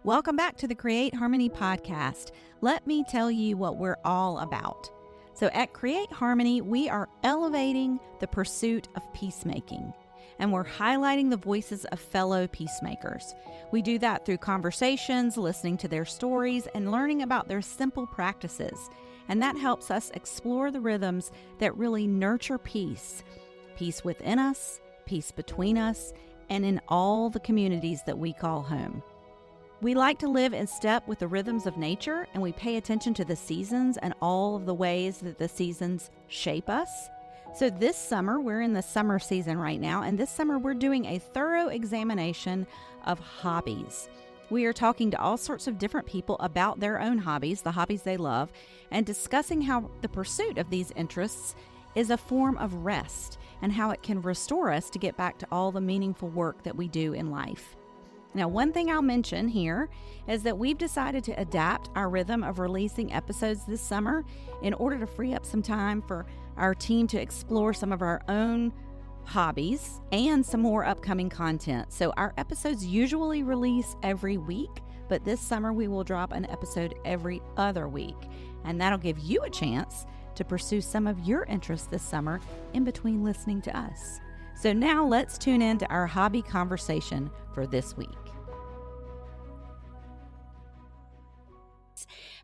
Welcome back to the Create Harmony podcast. Let me tell you what we're all about. So at Create Harmony, we are elevating the pursuit of peacemaking, and we're highlighting the voices of fellow peacemakers. We do that through conversations, listening to their stories, and learning about their simple practices. And that helps us explore the rhythms that really nurture peace. Peace within us, peace between us, and in all the communities that we call home. We like to live in step with the rhythms of nature, and we pay attention to the seasons and all of the ways that the seasons shape us. So this summer, we're in the summer season right now, and this summer we're doing a thorough examination of hobbies. We are talking to all sorts of different people about their own hobbies, the hobbies they love, and discussing how the pursuit of these interests is a form of rest and how it can restore us to get back to all the meaningful work that we do in life. Now, one thing I'll mention here is that we've decided to adapt our rhythm of releasing episodes this summer in order to free up some time for our team to explore some of our own hobbies and some more upcoming content. So our episodes usually release every week, but this summer we will drop an episode every other week. And that'll give you a chance to pursue some of your interests this summer in between listening to us. So now let's tune in to our hobby conversation for this week.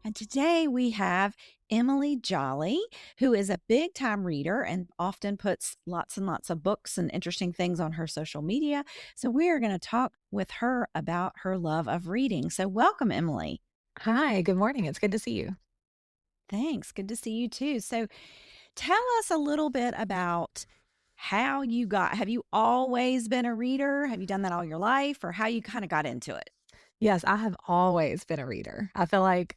And today we have Emily Jolley, who is a big time reader and often puts lots and lots of books and interesting things on her social media. So we are going to talk with her about her love of reading. So welcome, Emily. Hi, good morning. It's good to see you. Thanks. Good to see you too. So tell us a little bit about have you always been a reader? Have you done that all your life, or how you kind of got into it? Yes, I have always been a reader. I feel like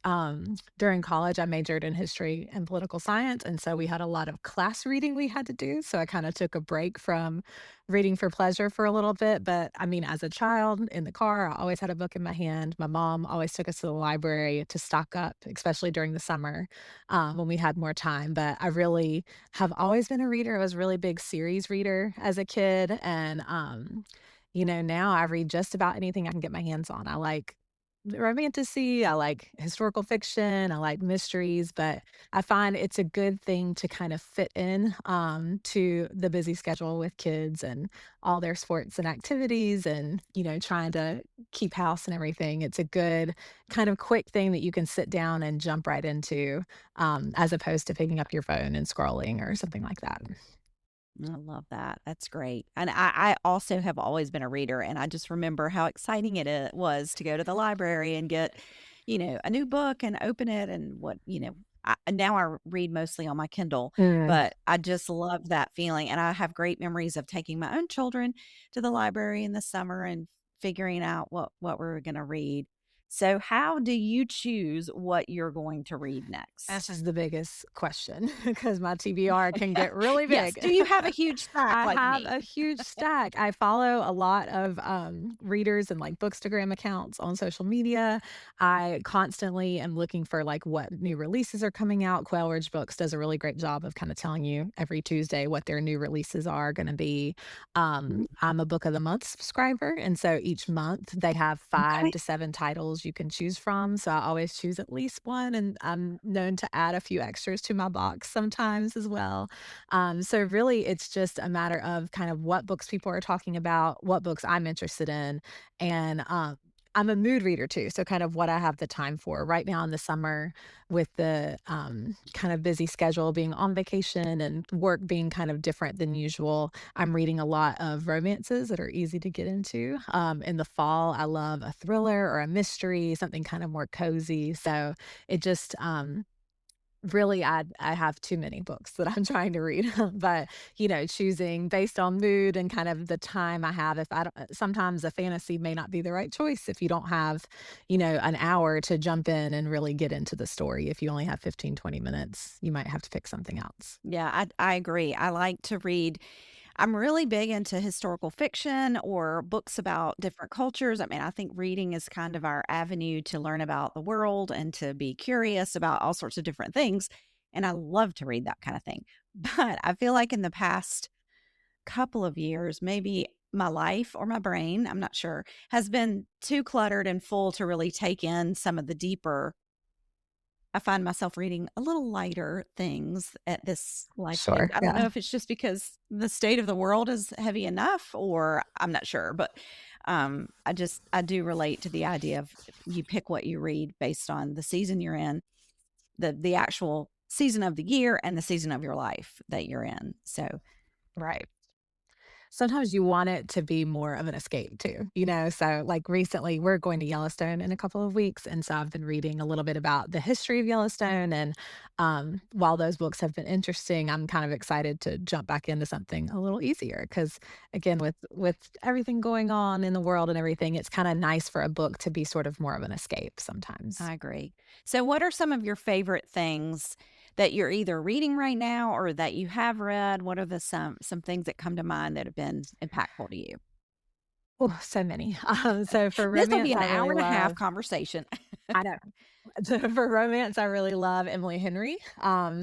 during college, I majored in history and political science. And so we had a lot of class reading we had to do. So I kind of took a break from reading for pleasure for a little bit. But I mean, as a child in the car, I always had a book in my hand. My mom always took us to the library to stock up, especially during the summer when we had more time. But I really have always been a reader. I was a really big series reader as a kid. And now I read just about anything I can get my hands on. I like romantasy, I like historical fiction, I like mysteries, but I find it's a good thing to kind of fit in to the busy schedule with kids and all their sports and activities and, trying to keep house and everything. It's a good kind of quick thing that you can sit down and jump right into as opposed to picking up your phone and scrolling or something like that. I love that. That's great. And I also have always been a reader, and I just remember how exciting it was to go to the library and get, a new book and open it and now I read mostly on my Kindle, Mm. but I just love that feeling. And I have great memories of taking my own children to the library in the summer and figuring out what we're going to read. So how do you choose what you're going to read This next? is the biggest question because my TBR can get really Yes. big. Do you have a huge stack I like have me? a huge stack. I follow a lot of readers and like Bookstagram accounts on social media. I constantly am looking for like what new releases are coming out. Quail Ridge Books does a really great job of kind of telling you every Tuesday what their new releases are going to be. I'm a Book of the Month subscriber, and so each month they have five Okay. to seven titles you can choose from. So I always choose at least one, and I'm known to add a few extras to my box sometimes as well. So really, it's just a matter of kind of what books people are talking about, what books I'm interested in, and I'm a mood reader too. So kind of what I have the time for right now in the summer, with the kind of busy schedule, being on vacation and work being kind of different than usual. I'm reading a lot of romances that are easy to get into. In the fall, I love a thriller or a mystery, something kind of more cozy. So it just really, I have too many books that I'm trying to read, but, choosing based on mood and kind of the time I have. If I don't sometimes a fantasy may not be the right choice if you don't have, an hour to jump in and really get into the story. If you only have 15, 20 minutes, you might have to pick something else. Yeah, I agree. I like to read. I'm really big into historical fiction or books about different cultures. I mean, I think reading is kind of our avenue to learn about the world and to be curious about all sorts of different things. And I love to read that kind of thing. But I feel like in the past couple of years, maybe my life or my brain, I'm not sure, has been too cluttered and full to really take in some of the deeper. I find myself reading a little lighter things at this life stage. Sure. I don't Yeah. know if it's just because the state of the world is heavy enough, or I'm not sure, but I do relate to the idea of you pick what you read based on the season you're in, the actual season of the year and the season of your life that you're in. So, Right. Sometimes you want it to be more of an escape too, you know? So, like recently, we're going to Yellowstone in a couple of weeks. And so I've been reading a little bit about the history of Yellowstone. And while those books have been interesting, I'm kind of excited to jump back into something a little easier. Cause again, with everything going on in the world and everything, it's kind of nice for a book to be sort of more of an escape sometimes. I agree. So, what are some of your favorite things that you're either reading right now or that you have read? What are the some things that come to mind that have been impactful to you? Oh, so many. So for This will be romance, an I hour really and a half love conversation. I know. So for romance, I really love Emily Henry.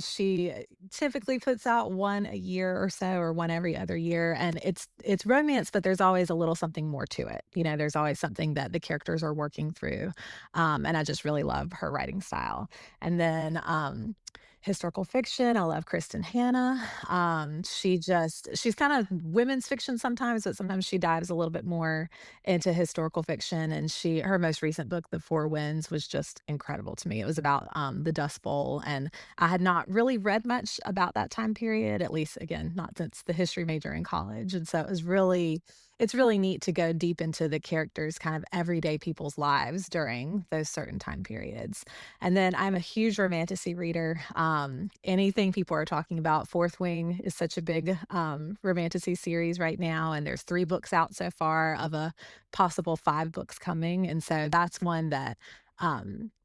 She typically puts out one a year or so, or one every other year, and it's romance, but there's always a little something more to it. You know, there's always something that the characters are working through, and I just really love her writing style. And then historical fiction, I love Kristen Hanna. She's kind of women's fiction sometimes, but sometimes she dives a little bit more into historical fiction, and her most recent book, The Four Winds, was just incredible to me. It was about the Dust Bowl, and I had not really read much about that time period, at least again, not since the history major in college. And so it's really neat to go deep into the characters, kind of everyday people's lives during those certain time periods. And then I'm a huge romantasy reader. Anything people are talking about, Fourth Wing is such a big romantasy series right now, and there's 3 books out so far of a possible 5 books coming. And so that's one that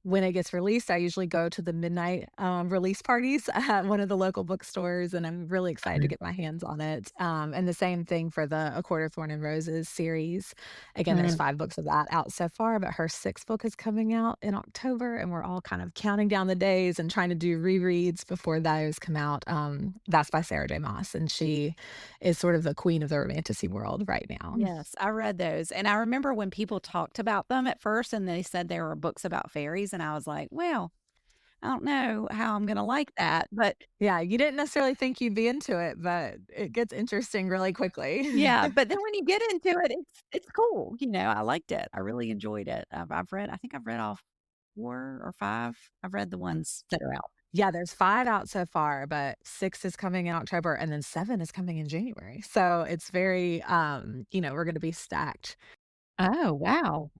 when it gets released, I usually go to the midnight release parties at one of the local bookstores, and I'm really excited to get my hands on it. And the same thing for the A Court of Thorn and Roses series. Again, there's Mm. 5 books of that out so far, but her 6th book is coming out in October, and we're all kind of counting down the days and trying to do rereads before those come out. That's by Sarah J. Maas, and she is sort of the queen of the romantasy world right now. Yes, I read those, and I remember when people talked about them at first, and they said they were books about fairies, and I was like, "Well, I don't know how I'm gonna like that," but Yeah, you didn't necessarily think you'd be into it, but it gets interesting really quickly. yeah, but then when you get into it, it's cool, I liked it. I really enjoyed it. I think I've read all 4 or 5. I've read the ones that are out. Yeah, there's 5 out so far, but 6 is coming in October, and then 7 is coming in January. So it's very, we're gonna be stacked Oh, wow.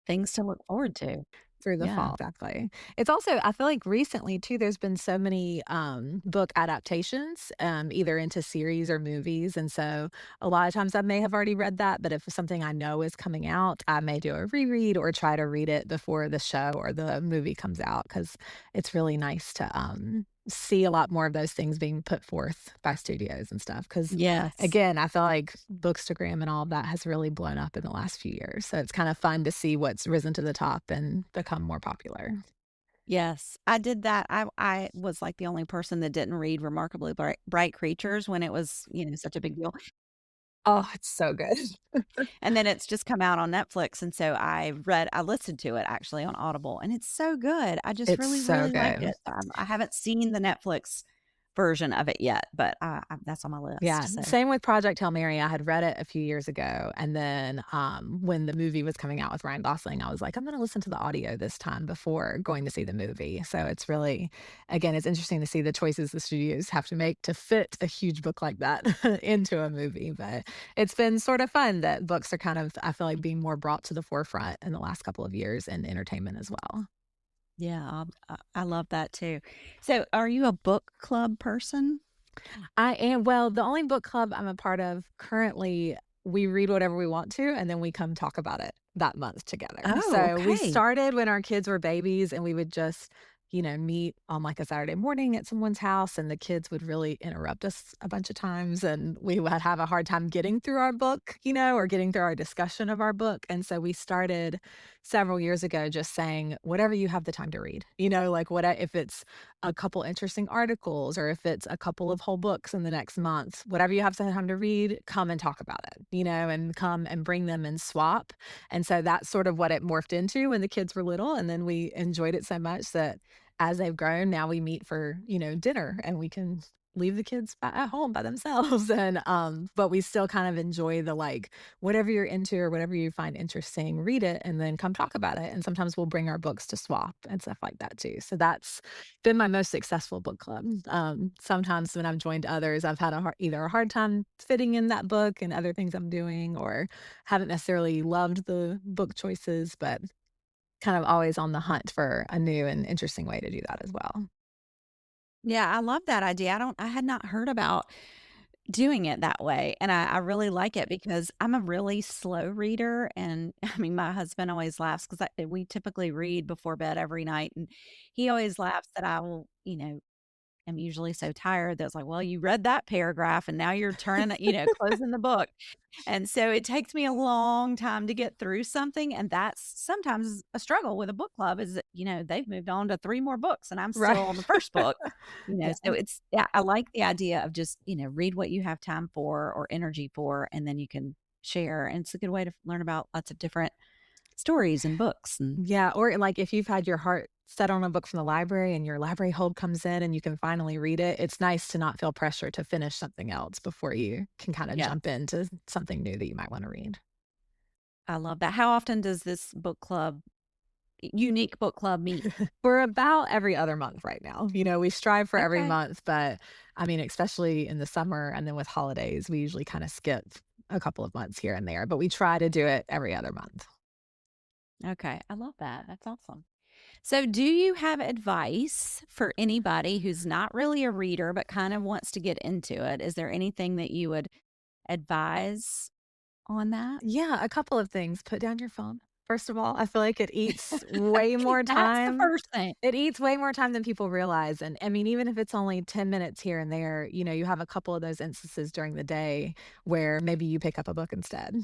Things to look forward to. through the Yeah. fall, exactly. It's also I feel like recently too, there's been so many, book adaptations, either into series or movies, and so a lot of times I may have already read that, but if something I know is coming out, I may do a reread or try to read it before the show or the movie comes out, because it's really nice to, see a lot more of those things being put forth by studios and stuff. Because Yes. again, I feel like Bookstagram and all of that has really blown up in the last few years, so it's kinda fun to see what's risen to the top and become more popular. Yes, I did that. I was, like, the only person that didn't read Remarkably Bright Creatures when it was, such a big deal, Oh, it's so good. and then it's just come out on Netflix, and so I listened to it actually on Audible, and it's so good. I just It's really, so really liked good. it. I haven't seen the Netflix version of it yet, but, that's on my Yeah, list, so same with Project Hail Mary. I had read it a few years ago, and then, when the movie was coming out with Ryan Gosling, I was like, "I'm gonna listen to the audio this time before going to see the movie." So it's really again, it's interesting to see the choices the studios have to make to fit a huge book like that into a movie, but it's been sort of fun that books are kind of, I feel like, being more brought to the forefront in the last couple of years in entertainment as well. yeah, I love that too. So, are you a book club person? I am well, the only book club I'm a part of currently, we read whatever we want to, and then we come talk about it that month together. Oh, So we okay. started when our kids were babies, and we would just, meet on like a Saturday morning at someone's house, and the kids would really interrupt us a bunch of times, and we would have a hard time getting through our book, or getting through our discussion of our book. And so we started several years ago just saying, whatever you have the time to read, like if it's a couple interesting articles, or if it's a couple of whole books in the next month, whatever you have time to read, come and talk about it, and come and bring them and swap. And so that's sort of what it morphed into when the kids were little. And then we enjoyed it so much that as they've grown, now we meet for, dinner, and we can leave the kids at home by themselves. And but we still kind of enjoy the, like, whatever you're into or whatever you find interesting, read it and then come talk about it. And sometimes we'll bring our books to swap and stuff like that too. So that's been my most successful book club. Sometimes when I've joined others, I've had either a hard time fitting in that book and other things I'm doing, or haven't necessarily loved the book choices, but kind of always on the hunt for a new and interesting way to do that as well. Yeah, I love that idea. I had not heard about doing it that way, and I really like it because I'm a really slow reader, and, I mean, my husband always laughs 'cause we typically read before bed every night, and he always laughs that I will, am usually so tired that's like, "Well, you read that paragraph and now you're turning it closing the book." And so it takes me a long time to get through something, and that's sometimes a struggle with a book club is that, they've moved on to 3 more books and I'm Right. still on the 1st book, Yeah. so yeah, I like the idea of just, read what you have time for or energy for, and then you can share, and it's a good way to learn about lots of different stories and books and Yeah, or, like, if you've had your heart set on a book from the library and your library hold comes in and you can finally read it, it's nice to not feel pressure to finish something else before you can kinda yeah, jump into something new that you might wanna read. I love that. How often does this book club unique book club meet? We're about every other month right now. We strive for every Okay. month, but, I mean, especially in the summer and then with holidays, we usually kinda skip a couple of months here and there, but we try to do it every other month. Okay, I love that. That's awesome. So, do you have advice for anybody who's not really a reader but kind of wants to get into it? Is there anything that you would advise on that? Yeah, a couple of things. Put down your phone. First of all, I feel like it eats way more That's the time. first thing. It eats way more time than people realize. And I mean, even if it's only 10 minutes here and there, you have a couple of those instances during the day where maybe you pick up a book instead.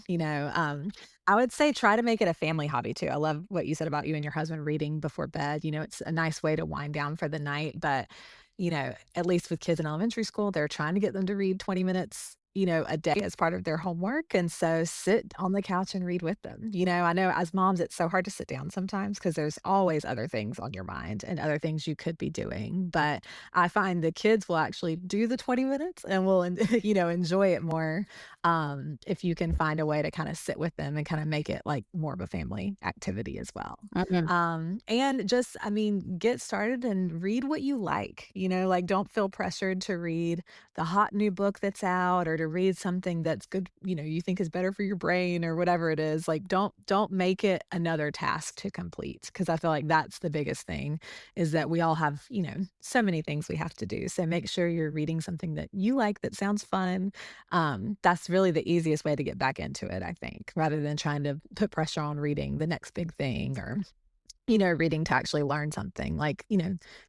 I would say try to make it a family hobby too. I love what you said about you and your husband reading before bed. It's a nice way to wind down for the night. But, at least with kids in elementary school, they're trying to get them to read 20 minutes, a day as part of their homework. And so sit on the couch and read with them. I know as moms, it's so hard to sit down sometimes because there's always other things on your mind and other things you could be doing. But I find the kids will actually do the 20 minutes and will, enjoy it more, if you can find a way to kind of sit with them and kind of make it like more of a family activity as well. Mhm. And just, I mean, get started and read what you like, don't feel pressured to read the hot new book that's out or to read something that's good, you think is better for your brain or whatever it is. Like, don't make it another task to complete, because I feel like that's the biggest thing, is that we all have, so many things we have to do. So make sure you're reading something that you like, that sounds fun. That's really the easiest way to get back into it, I think, rather than trying to put pressure on reading the next big thing, or reading to actually learn something. Like,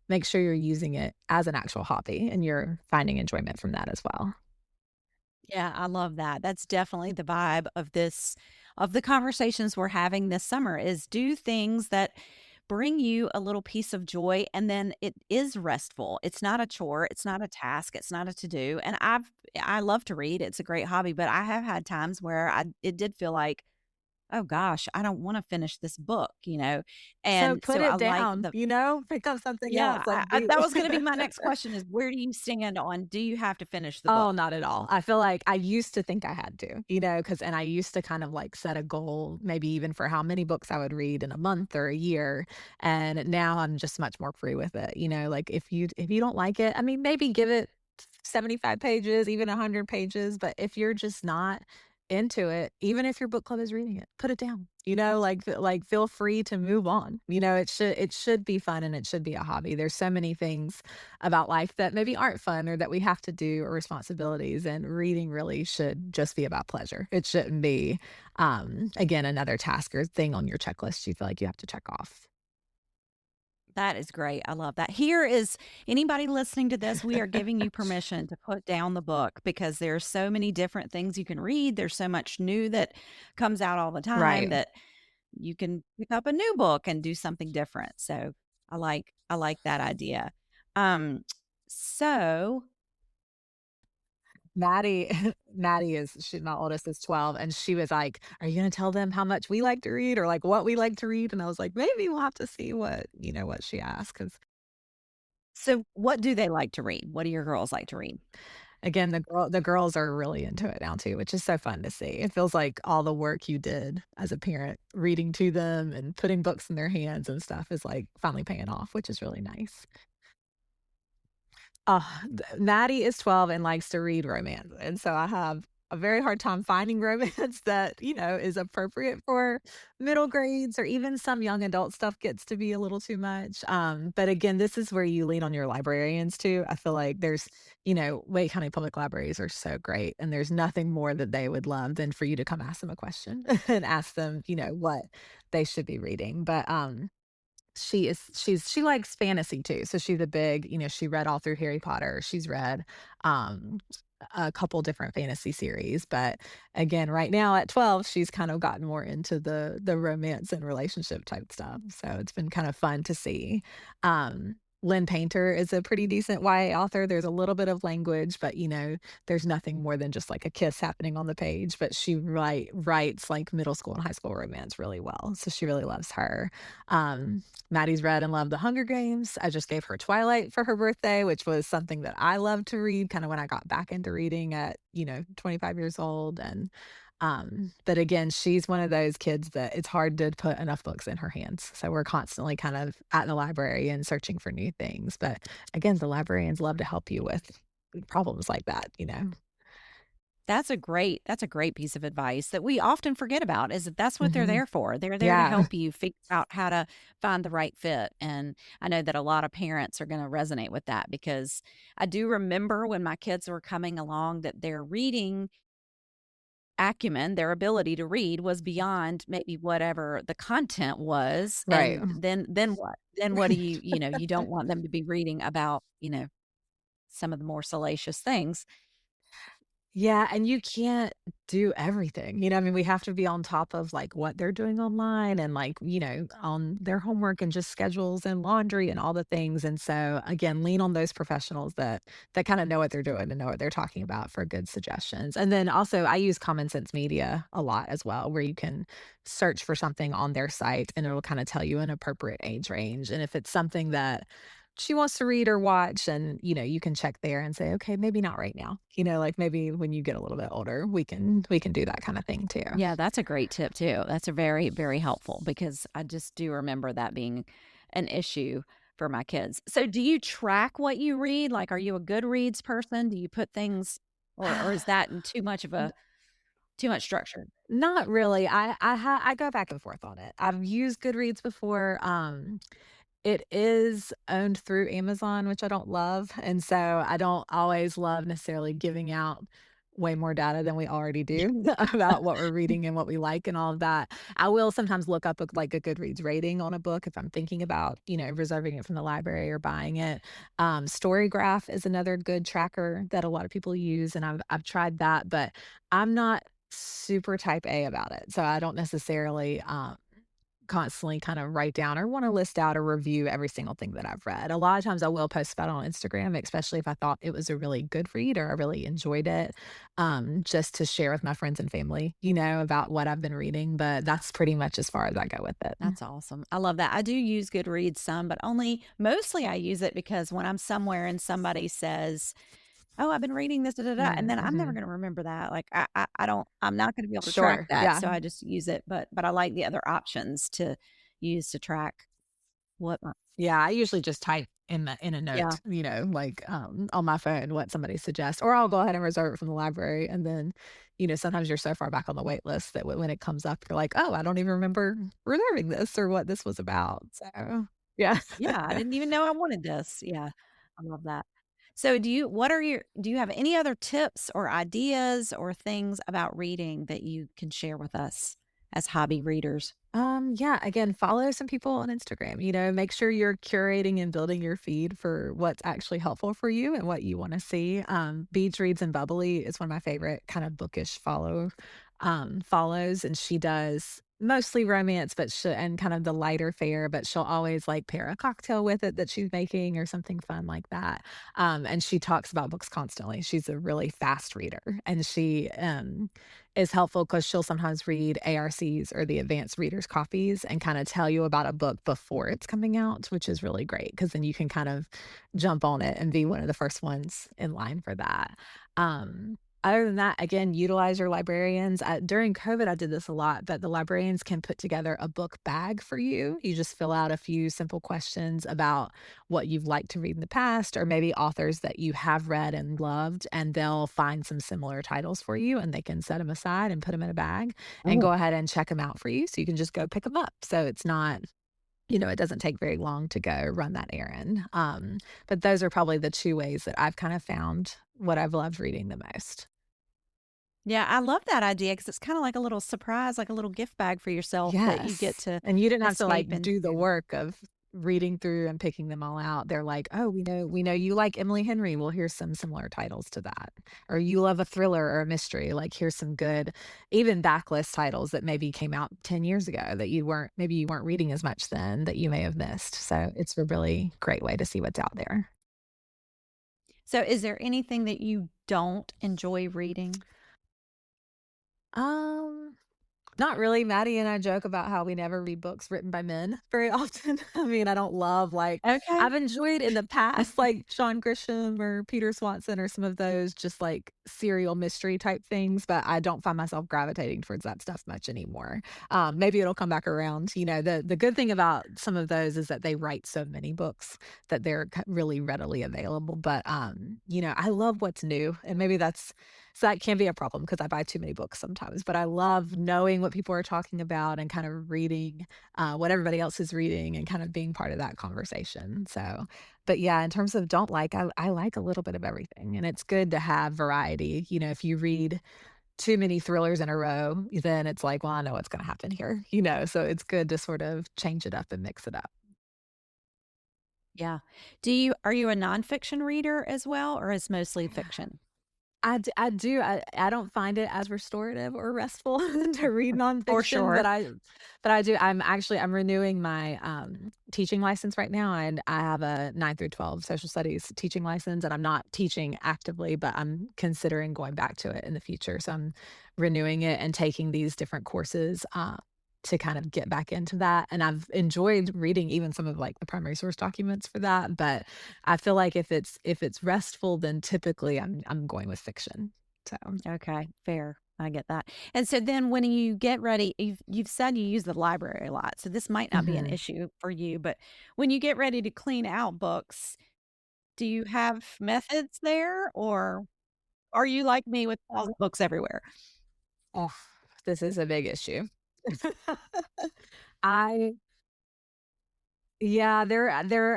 make sure you're using it as an actual hobby and you're finding enjoyment from that as well. Yeah, I love that. That's definitely the vibe of the conversations we're having this summer is do things that bring you a little piece of joy and then it is restful. It's not a chore, it's not a task, it's not a to-do. And I love to read. It's a great hobby, but I have had times where it did feel like, "Oh gosh, I don't wanna finish this book," So And put so I it like down, the pick up something else. yeah, Like, I do that was gonna be my next question is where do you stand on do you have to finish the Oh, book? not at all. I feel like I used to think I had to, and I used to kind of like set a goal, maybe even for how many books I would read in a month or a year. And now I'm just much more free with it. Like, if you don't like it, I mean, maybe give it 75 pages, even 100 pages. But if you're just not into it, even if your book club is reading it, put it down. Like, feel free to move on. It should be fun and it should be a hobby. There's so many things about life that maybe aren't fun or that we have to do, or responsibilities, and reading really should just be about pleasure. It shouldn't be, again, another task or thing on your checklist you feel like you have to check off. That is great. I love that. Here is anybody listening to this, we are giving you permission to put down the book because there's so many different things you can read. There's so much new that comes out all the time Right. that you can pick up a new book and do something different. So I like that idea. Um, so Maddie Maddie is she my oldest is 12, and she was like, "Are you gonna tell them how much we like to read or, like, what we like to read?" And I was like, "Maybe we'll have to see what she asks." Because so what do they like to read? What do your girls like to read? again, the girls are really into it now too, which is so fun to see. It feels like all the work you did as a parent, reading to them and putting books in their hands and stuff is, like, finally paying off, which is really nice. Maddie is 12 and likes to read romance, and so I have a very hard time finding romance that, is appropriate for middle grades or even some young adult stuff gets to be a little too much, but again, this is where you lean on your librarians too. I feel like Wake County Public Libraries are so great, and there's nothing more that they would love than for you to come ask them a question and ask them, what they should be reading, but, she likes fantasy too, so she's a big she read all through Harry Potter, she's read, um, a couple different fantasy series, but again, right now at 12, she's kind of gotten more into the romance and relationship type stuff, so it's been kind of fun to see. Lynn Painter is a pretty decent YA author, there's a little bit of language, but, there's nothing more than just, like, a kiss happening on the page, but she writes, like, middle school and high school romance really well, so she really loves her. Maddie's read and loved The Hunger Games. I just gave her Twilight for her birthday, which was something that I loved to read kind of when I got back into reading at, 25 years old. But again, she's one of those kids that it's hard to put enough books in her hands. So we're constantly kind of at the library and searching for new things. But again, the librarians love to help you with problems like that. That's a great piece of advice that we often forget about is that that's what they're Mhm. there for. They're there to Yeah. help you figure out how to find the right fit. And I know that a lot of parents are going to resonate with that because I do remember when my kids were coming along that their reading acumen, their ability to read was beyond maybe whatever the content was. Right. And then what? Then what do you don't want them to be reading about, some of the more salacious things. Yeah, and you can't do everything, I mean, we have to be on top of, like, what they're doing online and, like, on their homework and just schedules and laundry and all the things, and so, again, lean on those professionals that kinda know what they're doing and know what they're talking about for good suggestions, and then also, I use Common Sense Media a lot as well, where you can search for something on their site, and it'll kinda tell you an appropriate age range, and if it's something that she wants to read or watch and, you can check there and say, "Okay, maybe not right now." Like, maybe when you get a little bit older, we can do that kinda thing too. Yeah, that's a great tip too. That's a very, very helpful because I just do remember that being an issue for my kids. So do you track what you read? Like, are you a Goodreads person? Do you put things or is that in too much structure? Not really. I go back and forth on it. I've used Goodreads before. It is owned through Amazon, which I don't love, and so I don't always love necessarily giving out way more data than we already do about what we're reading and what we like and all of that. I will sometimes look up a Goodreads rating on a book if I'm thinking about, reserving it from the library or buying it. Storygraph is another good tracker that a lot of people use, and I've tried that, but I'm not super type A about it, so I don't necessarily, constantly kind of write down or wanna list out or review every single thing that I've read. A lot of times I will post about it on Instagram, especially if I thought it was a really good read or I really enjoyed it, just to share with my friends and family, about what I've been reading, but that's pretty much as far as I go with it. That's awesome. I love that. I do use Goodreads some, but only mostly I use it because when I'm somewhere and somebody says, "Oh, I've been reading this, da, da, da," and Mm, then I'm never mhm. gonna remember that, like, I don't I'm not gonna be able to track Sure, that, yeah. so I just use it, but I like the other options to use to track what my Yeah, I usually just type in a yeah. note, like, on my phone what somebody suggests, or I'll go ahead and reserve it from the library, and then, sometimes you're so far back on the wait list that when it comes up, you're like, "Oh, I don't even remember reserving this or what this was about." So, yeah. Yeah, I didn't even know I wanted this. Yeah, I love that. So do you have any other tips or ideas or things about reading that you can share with us as hobby readers? Yeah, again, follow some people on Instagram, make sure you're curating and building your feed for what's actually helpful for you and what you want to see. Beach Reads and Bubbly is one of my favorite kind of bookish follows, and she does mostly romance, but and kind of the lighter fare, but she'll always like pair a cocktail with it that she's making or something fun like that. And she talks about books constantly. She's a really fast reader, and she is helpful because she'll sometimes read ARCs or the advanced readers copies and kind of tell you about a book before it's coming out, which is really great because then you can kind of jump on it and be one of the first ones in line for that. Um, Other than that, again, utilize your librarians. During COVID, I did this a lot, but the librarians can put together a book bag for you. You just fill out a few simple questions about what you've liked to read in the past, or maybe authors that you have read and loved, and they'll find some similar titles for you and they can set them aside and put them in a bag and Oh, go ahead and check them out for you. So you can just go pick them up. So it's not, it doesn't take very long to go run that errand. But those are probably the two ways that I've kind of found what I've loved reading the most. yeah, I love that idea because it's kind of like a little surprise, like a little gift bag for yourself that you get Yes, to and you didn't have to, escape like, do the into. work of reading through and picking them all out. They're like, "Oh, we know you like Emily Henry. Well, here's some similar titles to that." Or, "You love a thriller or a mystery. Like, here's some good" even backlist titles that maybe came out 10 years ago that you weren't reading as much then that you may have missed. So, it's a really great way to see what's out there. So, is there anything that you don't enjoy reading? Um Not really. Maddie and I joke about how we never read books written by men very often. I mean, I don't love Okay. I've enjoyed in the past, like Sean Grisham or Peter Swanson or some of those just like serial mystery type things, but I don't find myself gravitating towards that stuff much anymore. Maybe it'll come back around. The good thing about some of those is that they write so many books that they're really readily available. But I love what's new, and maybe that can be a problem because I buy too many books sometimes, but I love knowing what people are talking about and kind of reading, what everybody else is reading and kind of being part of that conversation. So, but yeah, in terms of don't like, I like a little bit of everything, and it's good to have variety. If you read too many thrillers in a row, then it's like, well, I know what's going to happen here, so it's good to sort of change it up and mix it up. Yeah. Are you a nonfiction reader as well, or is mostly fiction? I do. I don't find it as restorative or restful to read For nonfiction, sure. but I do. I'm renewing my, teaching license right now, and I have a 9 through 12 social studies teaching license, and I'm not teaching actively, but I'm considering going back to it in the future, so I'm renewing it and taking these different courses, to kind of get back into that, and I've enjoyed reading even some of, like, the primary source documents for that, but I feel like if it's restful, then typically I'm going with fiction. So Okay, fair. I get that. And so then when you get ready, you've said you use the library a lot, so this might not be an mhm. issue for you, but when you get ready to clean out books, do you have methods there, or are you like me with all the books everywhere? Oh, this is a big issue. I Yeah, they're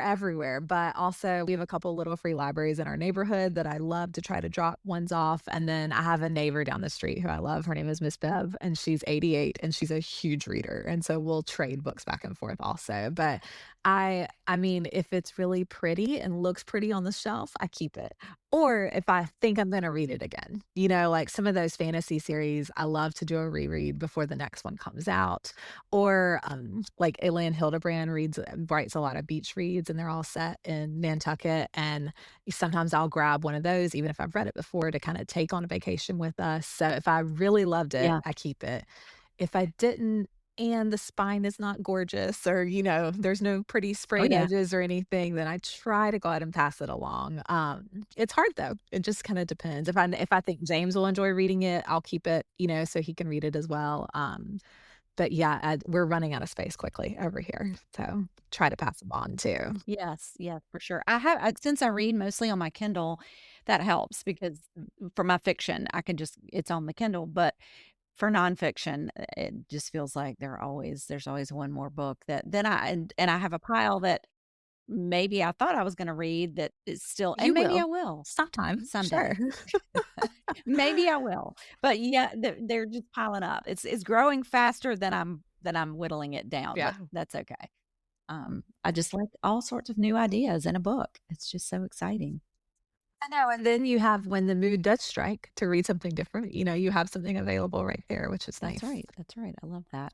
everywhere, but also we have a couple little free libraries in our neighborhood that I love to try to drop ones off, and then I have a neighbor down the street who I love. Her name is Miss Bev, and she's 88, and she's a huge reader, and so we'll trade books back and forth also. But I mean, if it's really pretty and looks pretty on the shelf, I keep it. Or if I think I'm gonna read it again. Like some of those fantasy series, I love to do a reread before the next one comes out. Or, like, Elaine Hildebrand writes a lot of beach reads, and they're all set in Nantucket, and sometimes I'll grab one of those, even if I've read it before, to kinda take on a vacation with us. So if I really loved it, Yeah. I keep it. If I didn't and the spine is not gorgeous or, there's no pretty Oh, sprayed yeah. edges or anything, then I try to go ahead and pass it along. It's hard though. It just kinda depends. If I think James will enjoy reading it, I'll keep it, so he can read it as well. But yeah, we're running out of space quickly over here, so try to pass them on too. Yes, yes, for sure. since I read mostly on my Kindle, that helps because for my fiction, it's on the Kindle, but for nonfiction, it just feels like there's always one more book that then and I have a pile that maybe I thought I was gonna read that is still, and You maybe I will. will Sometime, sure. someday. Maybe I will. But yeah, they're just piling up. It's growing faster than I'm whittling it down, but Yeah. that's okay. I just like all sorts of new ideas in a book. It's just so exciting. I know, and then you have when the mood does strike to read something different, you have something available right there, which is That's nice. right. That's right. I love that.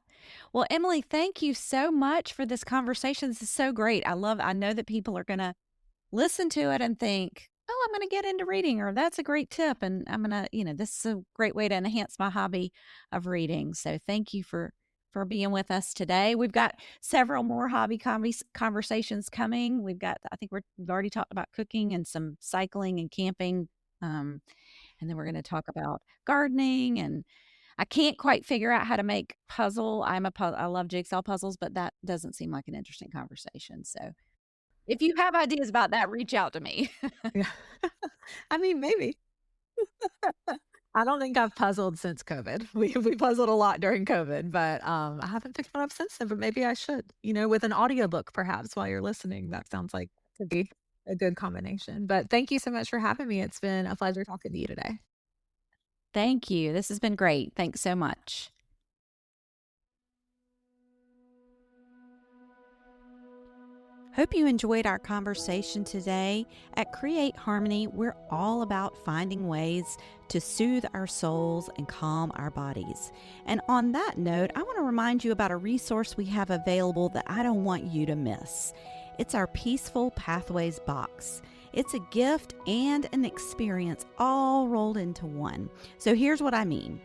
Well, Emily, thank you so much for this conversation. This is so great. I know that people are going to listen to it and think, oh, I'm going to get into reading, or that's a great tip. And I'm going to, this is a great way to enhance my hobby of reading. So thank you for being with us today. We've got several more hobby conversations coming. I think we've already talked about cooking and some cycling and camping. Um, and then we're going to talk about gardening, and I can't quite figure out how to make puzzle. I love jigsaw puzzles, but that doesn't seem like an interesting conversation. So if you have ideas about that, reach out to me. Yeah. I mean, maybe. I don't think I've puzzled since COVID. We puzzled a lot during COVID, but, I haven't picked one up since then, but maybe I should, with an audiobook perhaps while you're listening. That sounds like could be a good combination. But thank you so much for having me. It's been a pleasure talking to you today. Thank you. This has been great. Thanks so much. Hope you enjoyed our conversation today. At Create Harmony, we're all about finding ways to soothe our souls and calm our bodies. And on that note, I want to remind you about a resource we have available that I don't want you to miss. It's our Peaceful Pathways box. It's a gift and an experience all rolled into one. So here's what I mean.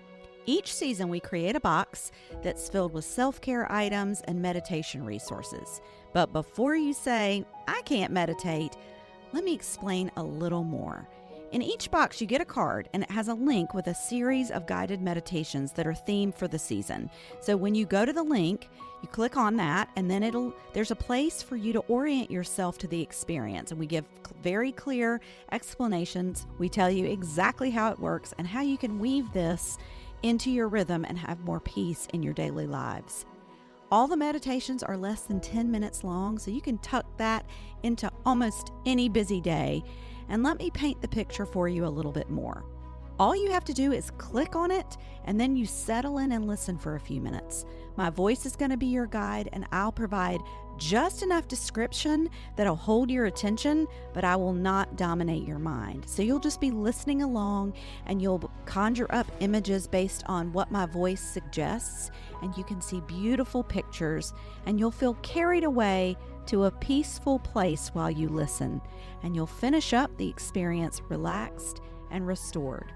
Each season, we create a box that's filled with self-care items and meditation resources. But before you say, I can't meditate, let me explain a little more. In each box, you get a card, and it has a link with a series of guided meditations that are themed for the season. So when you go to the link, you click on that, and then there's a place for you to orient yourself to the experience. And we give very clear explanations. We tell you exactly how it works and how you can weave this into your rhythm and have more peace in your daily lives. All the meditations are less than 10 minutes long, so you can tuck that into almost any busy day. And let me paint the picture for you a little bit more. All you have to do is click on it, and then you settle in and listen for a few minutes. My voice is going to be your guide, and I'll provide just enough description that'll hold your attention, but I will not dominate your mind. So you'll just be listening along, and you'll conjure up images based on what my voice suggests, and you can see beautiful pictures, and you'll feel carried away to a peaceful place while you listen, and you'll finish up the experience relaxed and restored.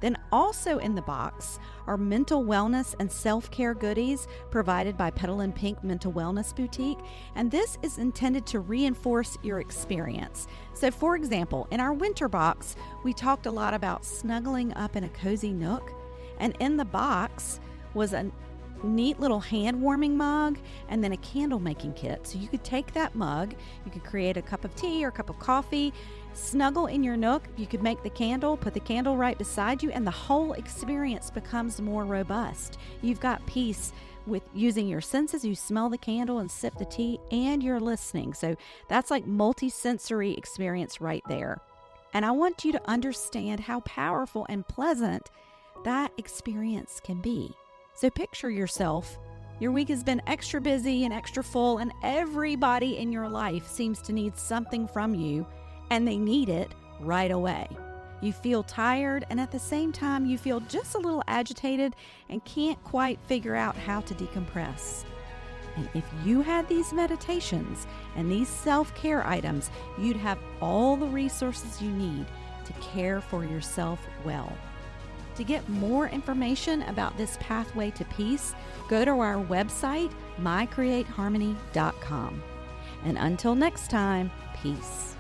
Then also in the box are mental wellness and self-care goodies provided by Petal and Pink Mental Wellness Boutique, and this is intended to reinforce your experience. So for example, in our winter box, we talked a lot about snuggling up in a cozy nook, and in the box was a neat little hand warming mug and then a candle making kit. So you could take that mug, you could create a cup of tea or a cup of coffee, snuggle in your nook, you could make the candle, put the candle right beside you, and the whole experience becomes more robust. You've got peace with using your senses. You smell the candle and sip the tea, and you're listening. So that's like multi-sensory experience right there. And I want you to understand how powerful and pleasant that experience can be. So picture yourself. Your week has been extra busy and extra full, and everybody in your life seems to need something from you, and they need it right away. You feel tired, and at the same time, you feel just a little agitated and can't quite figure out how to decompress. And if you had these meditations and these self-care items, you'd have all the resources you need to care for yourself well. To get more information about this pathway to peace, go to our website, mycreateharmony.com. And until next time, peace.